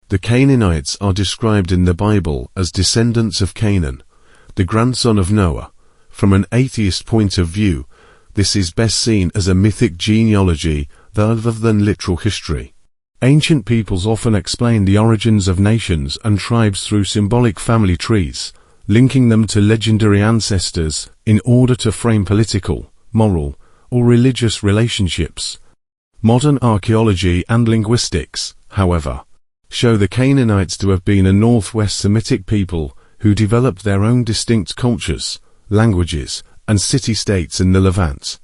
The Canaanites are described in the Bible as descendants of Canaan, the grandson of Noah. From an atheist point of view, this is best seen as a mythic genealogy rather than literal history. Ancient peoples often explain the origins of nations and tribes through symbolic family trees, linking them to legendary ancestors in order to frame political, moral, or religious relationships. Modern archaeology and linguistics, however, show the Canaanites to have been a northwest Semitic people who developed their own distinct cultures, languages, and city-states in the Levant.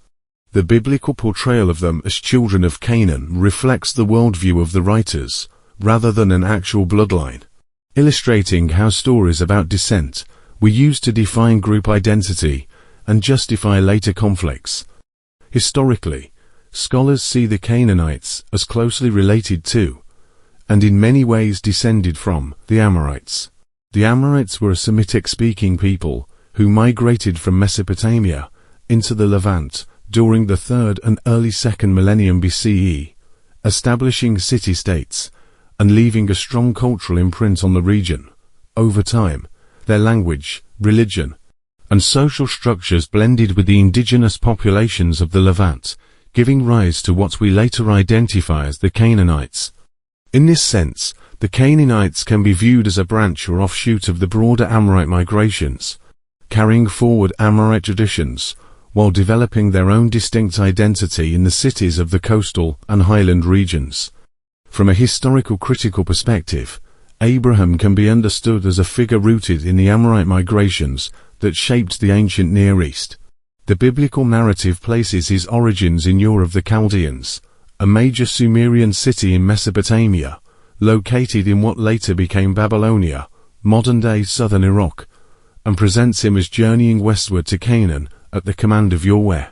The biblical portrayal of them as children of Canaan reflects the worldview of the writers, rather than an actual bloodline, illustrating how stories about descent were used to define group identity and justify later conflicts. Historically, scholars see the Canaanites as closely related to, and in many ways descended from, the Amorites. The Amorites were a Semitic-speaking people who migrated from Mesopotamia into the Levant during the 3rd and early 2nd millennium BCE, establishing city-states and leaving a strong cultural imprint on the region. Over time, their language, religion, and social structures blended with the indigenous populations of the Levant, giving rise to what we later identify as the Canaanites. In this sense, the Canaanites can be viewed as a branch or offshoot of the broader Amorite migrations, carrying forward Amorite traditions while developing their own distinct identity in the cities of the coastal and highland regions. From a historical critical perspective, Abraham can be understood as a figure rooted in the Amorite migrations that shaped the ancient Near East. The biblical narrative places his origins in Ur of the Chaldeans, a major Sumerian city in Mesopotamia, located in what later became Babylonia, modern-day southern Iraq, and presents him as journeying westward to Canaan at the command of Yahweh.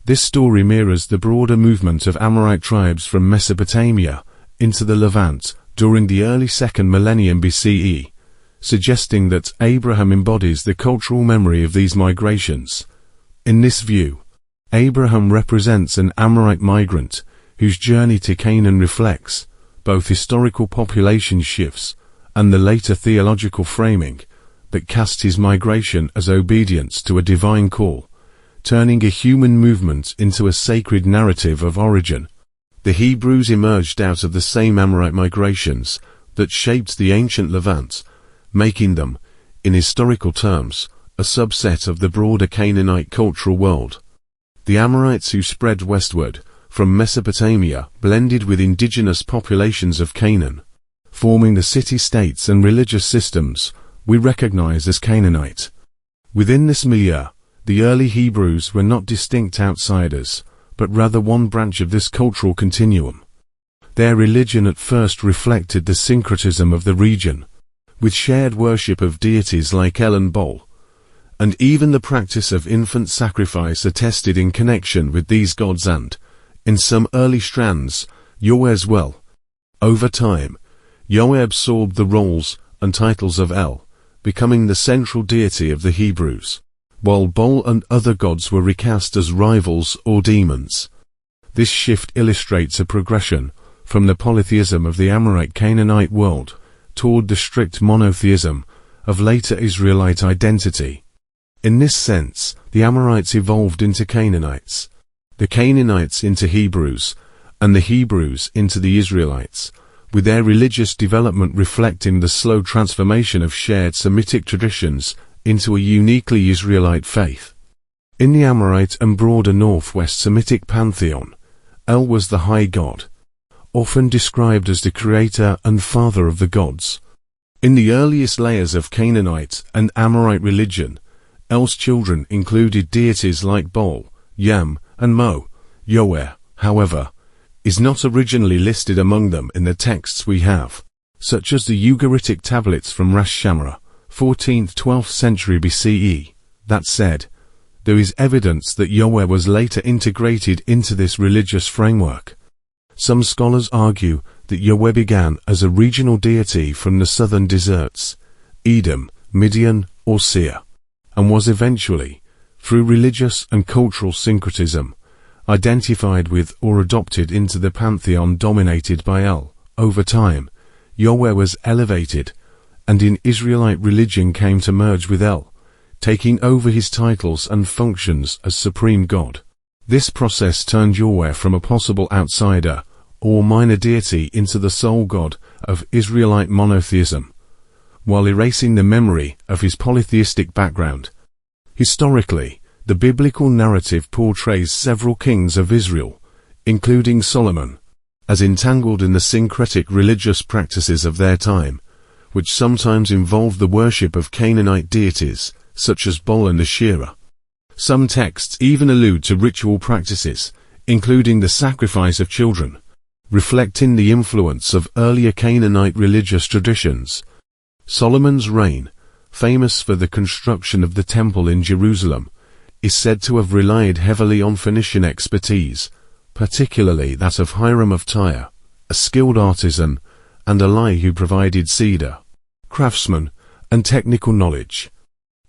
This story mirrors the broader movement of Amorite tribes from Mesopotamia into the Levant during the early 2nd millennium BCE, suggesting that Abraham embodies the cultural memory of these migrations. In this view, Abraham represents an Amorite migrant whose journey to Canaan reflects both historical population shifts and the later theological framing that cast his migration as obedience to a divine call, turning a human movement into a sacred narrative of origin. The Hebrews emerged out of the same Amorite migrations that shaped the ancient Levant, making them, in historical terms, a subset of the broader Canaanite cultural world. The Amorites who spread westward from Mesopotamia blended with indigenous populations of Canaan, forming the city-states and religious systems we recognize as Canaanite. Within this milieu, the early Hebrews were not distinct outsiders, but rather one branch of this cultural continuum. Their religion at first reflected the syncretism of the region, with shared worship of deities like El and Baal, and even the practice of infant sacrifice attested in connection with these gods and, in some early strands, Yahweh's well. Over time, Yahweh absorbed the roles and titles of El, becoming the central deity of the Hebrews, while Baal and other gods were recast as rivals or demons. This shift illustrates a progression from the polytheism of the Amorite Canaanite world toward the strict monotheism of later Israelite identity. In this sense, the Amorites evolved into Canaanites, the Canaanites into Hebrews, and the Hebrews into the Israelites, with their religious development reflecting the slow transformation of shared Semitic traditions into a uniquely Israelite faith. In the Amorite and broader northwest Semitic pantheon, El was the high god, often described as the creator and father of the gods. In the earliest layers of Canaanite and Amorite religion, El's children included deities like Baal, Yam, and Mo. Yahweh, however, is not originally listed among them in the texts we have, such as the Ugaritic tablets from Ras Shamra, 14th–12th century BCE. That said, there is evidence that Yahweh was later integrated into this religious framework. Some scholars argue that Yahweh began as a regional deity from the southern deserts, Edom, Midian, or Seir, and was eventually, through religious and cultural syncretism, identified with or adopted into the pantheon dominated by El. Over time, Yahweh was elevated, and in Israelite religion came to merge with El, taking over his titles and functions as supreme God. This process turned Yahweh from a possible outsider or minor deity into the sole God of Israelite monotheism, while erasing the memory of his polytheistic background. Historically, the biblical narrative portrays several kings of Israel, including Solomon, as entangled in the syncretic religious practices of their time, which sometimes involved the worship of Canaanite deities, such as Baal and Asherah. Some texts even allude to ritual practices, including the sacrifice of children, reflecting the influence of earlier Canaanite religious traditions. Solomon's reign, famous for the construction of the temple in Jerusalem, is said to have relied heavily on Phoenician expertise, particularly that of Hiram of Tyre, a skilled artisan, and Eli who provided cedar, craftsman, and technical knowledge.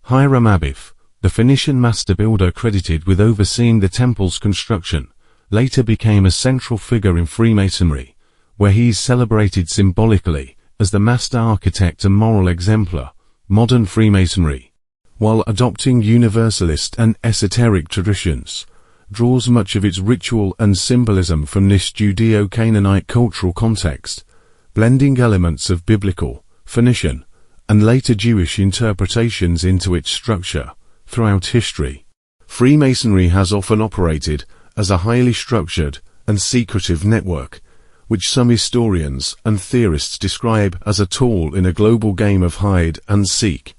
Hiram Abiff, the Phoenician master builder credited with overseeing the temple's construction, later became a central figure in Freemasonry, where he is celebrated symbolically as the master architect and moral exemplar. Modern Freemasonry, while adopting universalist and esoteric traditions, draws much of its ritual and symbolism from this Judeo-Canaanite cultural context, blending elements of biblical, Phoenician, and later Jewish interpretations into its structure. Throughout history, Freemasonry has often operated as a highly structured and secretive network, which some historians and theorists describe as a tool in a global game of hide and seek.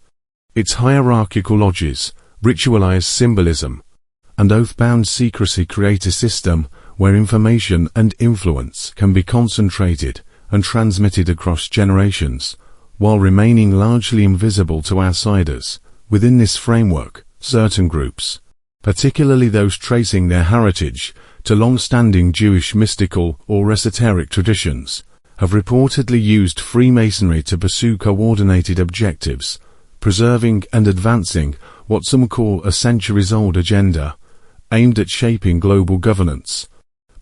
Its hierarchical lodges, ritualized symbolism, and oath-bound secrecy create a system where information and influence can be concentrated and transmitted across generations, while remaining largely invisible to outsiders. Within this framework, certain groups, particularly those tracing their heritage to long-standing Jewish mystical or esoteric traditions, have reportedly used Freemasonry to pursue coordinated objectives, preserving and advancing what some call a centuries-old agenda, aimed at shaping global governance.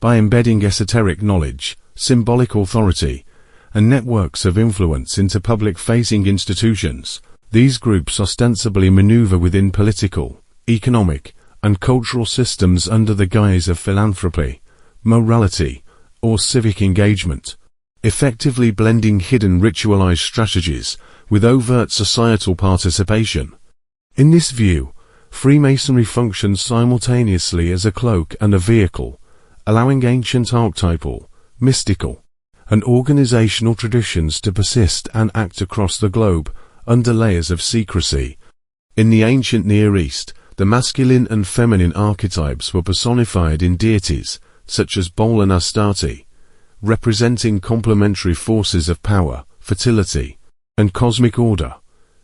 By embedding esoteric knowledge, symbolic authority, and networks of influence into public-facing institutions, these groups ostensibly maneuver within political, economic, and cultural systems under the guise of philanthropy, morality, or civic engagement, effectively blending hidden ritualized strategies with overt societal participation. In this view, Freemasonry functions simultaneously as a cloak and a vehicle, allowing ancient archetypal, mystical, and organizational traditions to persist and act across the globe under layers of secrecy. In the ancient Near East, the masculine and feminine archetypes were personified in deities, such as Baal and Astarte, representing complementary forces of power, fertility, and cosmic order.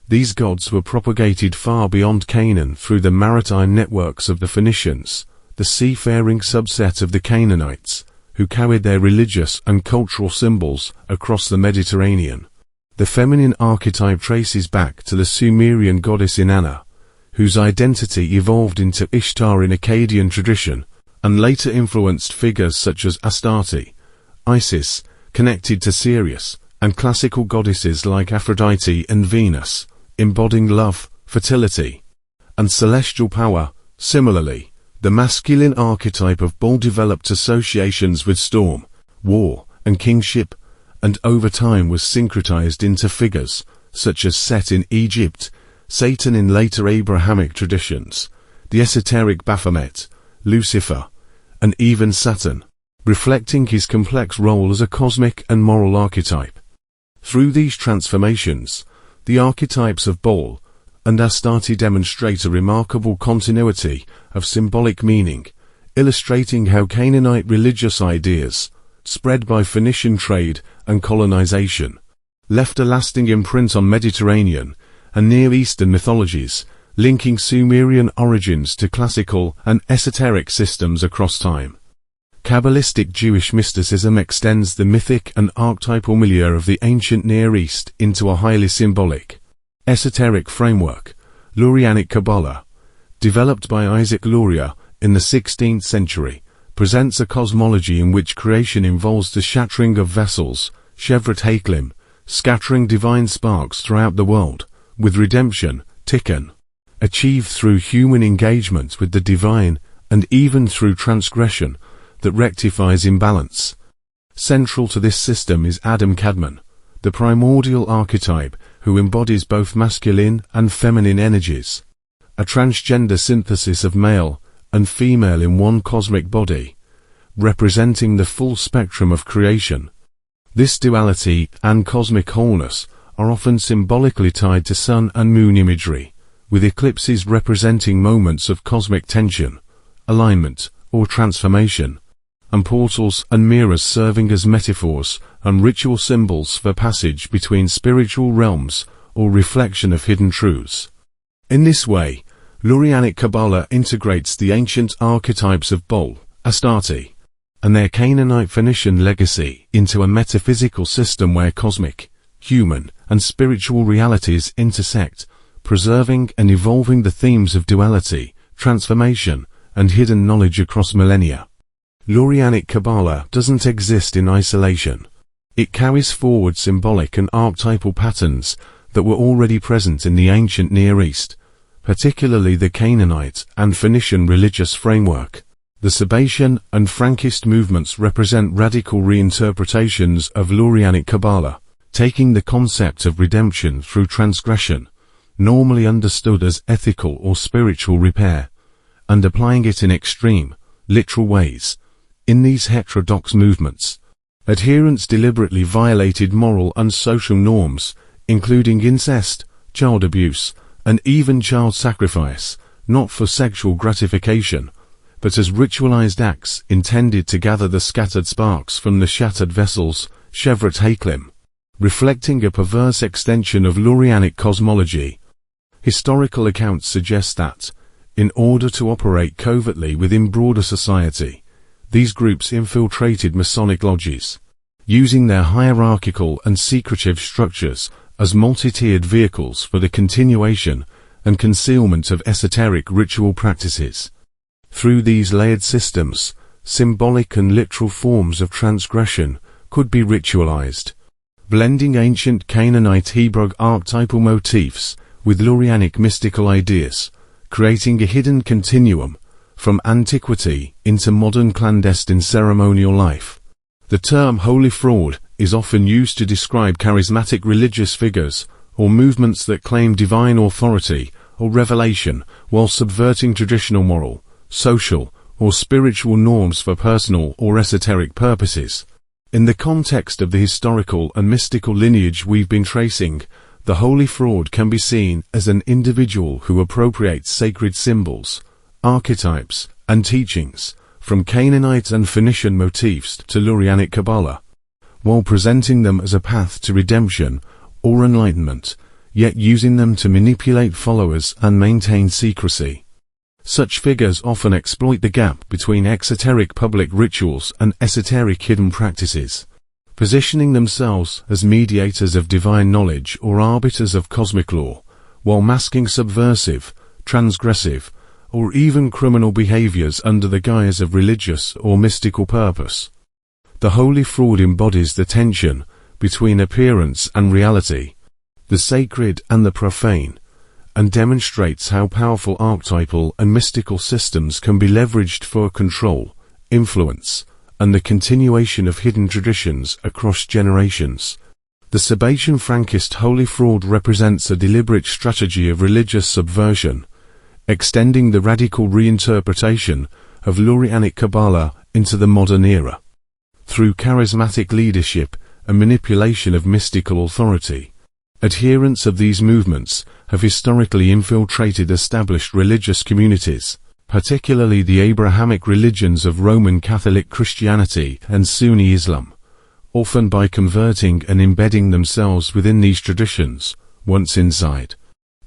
These gods were propagated far beyond Canaan through the maritime networks of the Phoenicians, the seafaring subset of the Canaanites, who carried their religious and cultural symbols across the Mediterranean. The feminine archetype traces back to the Sumerian goddess Inanna, whose identity evolved into Ishtar in Akkadian tradition, and later influenced figures such as Astarte, Isis, connected to Sirius, and classical goddesses like Aphrodite and Venus, embodying love, fertility, and celestial power. Similarly, the masculine archetype of Baal developed associations with storm, war, and kingship, and over time was syncretized into figures such as Set in Egypt, Satan in later Abrahamic traditions, the esoteric Baphomet, Lucifer, and even Saturn, reflecting his complex role as a cosmic and moral archetype. Through these transformations, the archetypes of Baal and Astarte demonstrate a remarkable continuity of symbolic meaning, illustrating how Canaanite religious ideas, spread by Phoenician trade and colonization, left a lasting imprint on Mediterranean and Near Eastern mythologies, linking Sumerian origins to classical and esoteric systems across time. Kabbalistic Jewish mysticism extends the mythic and archetypal milieu of the ancient Near East into a highly symbolic, esoteric framework. Lurianic Kabbalah, developed by Isaac Luria in the 16th century, presents a cosmology in which creation involves the shattering of vessels, 𝗧𝗿𝗱𝗁, scattering divine sparks throughout the world, with redemption, tikkun, achieved through human engagement with the divine and even through transgression that rectifies imbalance. Central to this system is Adam Kadmon, the primordial archetype who embodies both masculine and feminine energies, a transgender synthesis of male and female in one cosmic body, representing the full spectrum of creation. This duality and cosmic wholeness are often symbolically tied to sun and moon imagery, with eclipses representing moments of cosmic tension, alignment, or transformation, and portals and mirrors serving as metaphors and ritual symbols for passage between spiritual realms or reflection of hidden truths. In this way, Lurianic Kabbalah integrates the ancient archetypes of Baal, Astarte, and their Canaanite Phoenician legacy into a metaphysical system where cosmic, human, and spiritual realities intersect, preserving and evolving the themes of duality, transformation, and hidden knowledge across millennia. Lurianic Kabbalah doesn't exist in isolation. It carries forward symbolic and archetypal patterns that were already present in the ancient Near East, particularly the Canaanite and Phoenician religious framework. The Sabbatean and Frankist movements represent radical reinterpretations of Lurianic Kabbalah, taking the concept of redemption through transgression, normally understood as ethical or spiritual repair, and applying it in extreme, literal ways. In these heterodox movements, adherents deliberately violated moral and social norms, including incest, child abuse, and even child sacrifice, not for sexual gratification, but as ritualized acts intended to gather the scattered sparks from the shattered vessels, 𝗧𝗵𝗱𝗏, reflecting a perverse extension of Lurianic cosmology. Historical accounts suggest that, in order to operate covertly within broader society, these groups infiltrated Masonic lodges, using their hierarchical and secretive structures as multi-tiered vehicles for the continuation and concealment of esoteric ritual practices. Through these layered systems, symbolic and literal forms of transgression could be ritualized, blending ancient Canaanite Hebrew archetypal motifs with Lurianic mystical ideas, creating a hidden continuum from antiquity into modern clandestine ceremonial life. The term holy fraud is often used to describe charismatic religious figures or movements that claim divine authority or revelation while subverting traditional moral, social, or spiritual norms for personal or esoteric purposes. In the context of the historical and mystical lineage we've been tracing, the holy fraud can be seen as an individual who appropriates sacred symbols, archetypes, and teachings from Canaanite and Phoenician motifs to Lurianic Kabbalah, while presenting them as a path to redemption or enlightenment, yet using them to manipulate followers and maintain secrecy. Such figures often exploit the gap between exoteric public rituals and esoteric hidden practices, positioning themselves as mediators of divine knowledge or arbiters of cosmic law, while masking subversive, transgressive, or even criminal behaviors under the guise of religious or mystical purpose. The holy fraud embodies the tension between appearance and reality, the sacred and the profane, and demonstrates how powerful archetypal and mystical systems can be leveraged for control, influence, and the continuation of hidden traditions across generations. The Sabbatean Frankist holy fraud represents a deliberate strategy of religious subversion, extending the radical reinterpretation of Lurianic Kabbalah into the modern era. Through charismatic leadership and manipulation of mystical authority, adherents of these movements have historically infiltrated established religious communities, particularly the Abrahamic religions of Roman Catholic Christianity and Sunni Islam, often by converting and embedding themselves within these traditions. Once inside,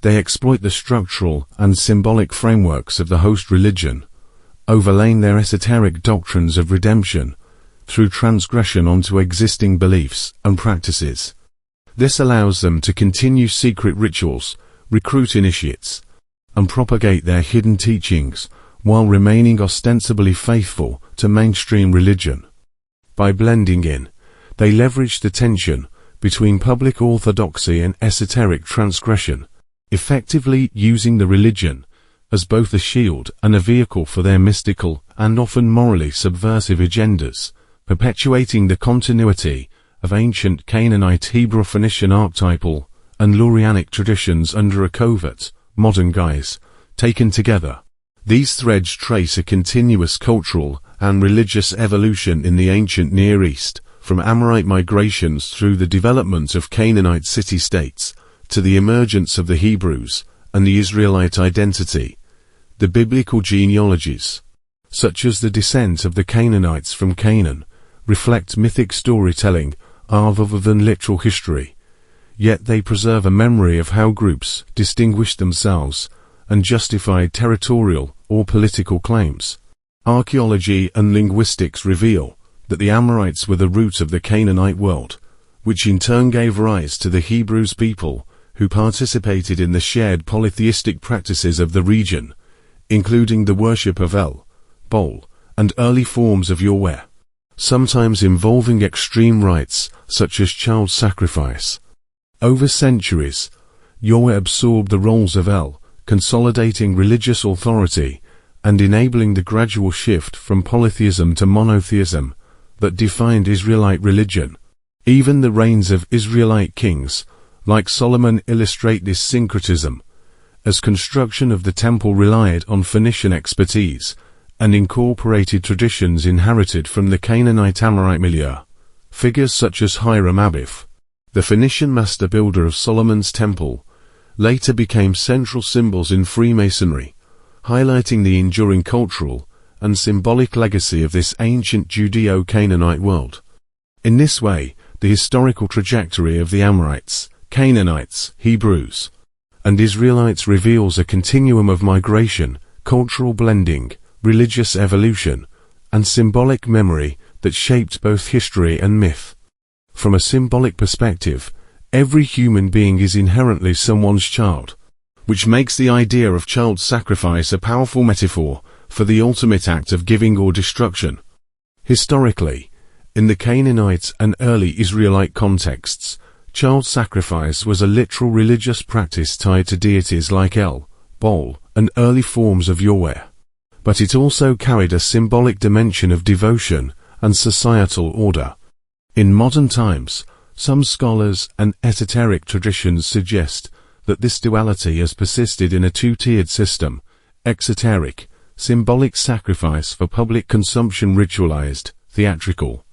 they exploit the structural and symbolic frameworks of the host religion, overlaying their esoteric doctrines of redemption through transgression onto existing beliefs and practices. This allows them to continue secret rituals, recruit initiates, and propagate their hidden teachings while remaining ostensibly faithful to mainstream religion. By blending in, they leverage the tension between public orthodoxy and esoteric transgression, effectively using the religion as both a shield and a vehicle for their mystical and often morally subversive agendas, perpetuating the continuity of ancient Canaanite Hebrew-Phoenician archetypal and Lurianic traditions under a covert, modern guise, taken together. These threads trace a continuous cultural and religious evolution in the ancient Near East, from Amorite migrations through the development of Canaanite city-states, to the emergence of the Hebrews and the Israelite identity. The biblical genealogies, such as the descent of the Canaanites from Canaan, reflect mythic storytelling rather than literal history, yet they preserve a memory of how groups distinguished themselves and justified territorial or political claims. Archaeology and linguistics reveal that the Amorites were the root of the Canaanite world, which in turn gave rise to the Hebrews people who participated in the shared polytheistic practices of the region, including the worship of 𝗘𝗚𝗚𝗚 and early forms of 𝗘𝗆𝗏, sometimes involving extreme rites such as child sacrifice. Over centuries, 𝗘𝗚𝗏 absorbed the roles of 𝗘, consolidating religious authority and enabling the gradual shift from polytheism to monotheism that defined Israelite religion. Even the reigns of Israelite kings, like Solomon, illustrate this syncretism, as construction of the temple relied on Phoenician expertise and incorporated traditions inherited from the Canaanite Amorite milieu. Figures such as 𝗖𝗆𝗶𝗁𝗆𝗏, the Phoenician master builder of Solomon's temple, later became central symbols in Freemasonry, highlighting the enduring cultural and symbolic legacy of this ancient Judeo-Canaanite world. In this way, the historical trajectory of the Amorites, Canaanites, Hebrews, and Israelites reveals a continuum of migration, cultural blending, religious evolution, and symbolic memory that shaped both history and myth. From a symbolic perspective, every human being is inherently someone's child, which makes the idea of child sacrifice a powerful metaphor for the ultimate act of giving or destruction. Historically, in the Canaanite and early Israelite contexts, child sacrifice was a literal religious practice tied to deities like 𝗘, Baal, and early forms of 𝗘𝗏. But it also carried a symbolic dimension of devotion and societal order. In modern times, some scholars and esoteric traditions suggest that this duality has persisted in a two-tiered system: exoteric, symbolic sacrifice for public consumption, ritualized, theatrical,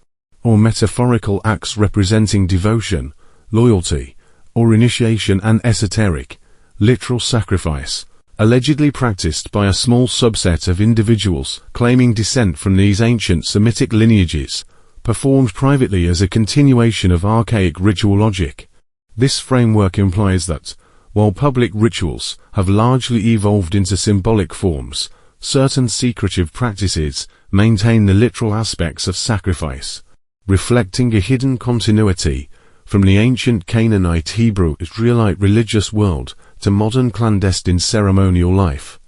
or metaphorical acts representing devotion, loyalty, or initiation, and esoteric, literal sacrifice, allegedly practiced by a small subset of individuals claiming descent from these ancient Semitic lineages, performed privately as a continuation of archaic ritual logic. This framework implies that, while public rituals have largely evolved into symbolic forms, certain secretive practices maintain the literal aspects of sacrifice, reflecting a hidden continuity from the ancient Canaanite Hebrew-Israelite religious world to modern clandestine ceremonial life.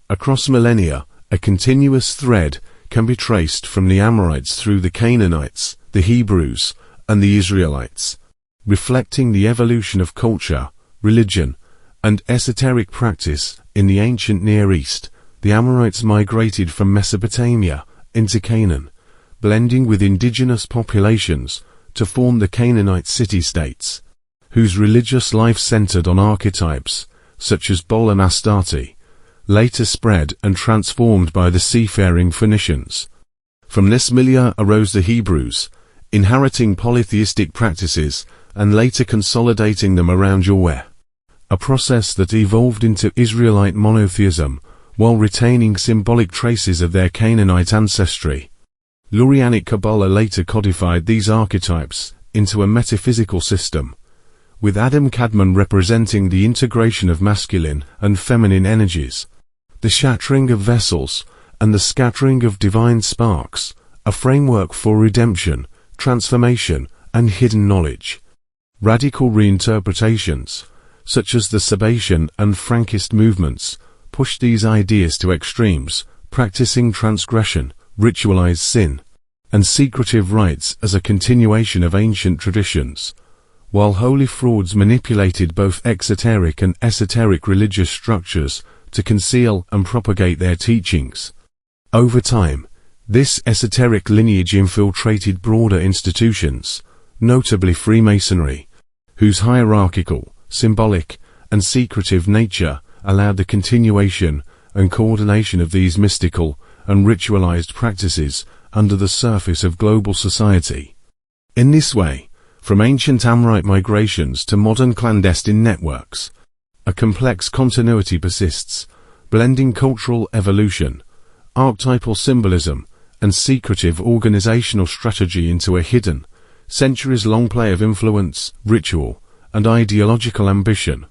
Across millennia, a continuous thread can be traced from the Amorites through the Canaanites, the Hebrews, and the Israelites, reflecting the evolution of culture, religion, and esoteric practice in the ancient Near East. The Amorites migrated from Mesopotamia into Canaan, blending with indigenous populations to form the Canaanite city-states, whose religious life centered on archetypes such as Baal and Astarte, later spread and transformed by the seafaring Phoenicians. From this milieu arose the Hebrews, inheriting polytheistic practices and later consolidating them around 𝗘𝗏, a process that evolved into Israelite monotheism while retaining symbolic traces of their Canaanite ancestry. Lurianic Kabbalah later codified these archetypes into a metaphysical system, with Adam Kadmon representing the integration of masculine and feminine energies, the shattering of vessels, and the scattering of divine sparks, a framework for redemption, transformation, and hidden knowledge. Radical reinterpretations, such as the Sabbatean and Frankist movements, pushed these ideas to extremes, practicing transgression, ritualized sin, and secretive rites as a continuation of ancient traditions, while holy frauds manipulated both exoteric and esoteric religious structures to conceal and propagate their teachings. Over time, this esoteric lineage infiltrated broader institutions, notably Freemasonry, whose hierarchical, symbolic, and secretive nature allowed the continuation and coordination of these mystical and ritualized practices under the surface of global society. In this way, from ancient Amorite migrations to modern clandestine networks, a complex continuity persists, blending cultural evolution, archetypal symbolism, and secretive organizational strategy into a hidden, centuries-long play of influence, ritual, and ideological ambition.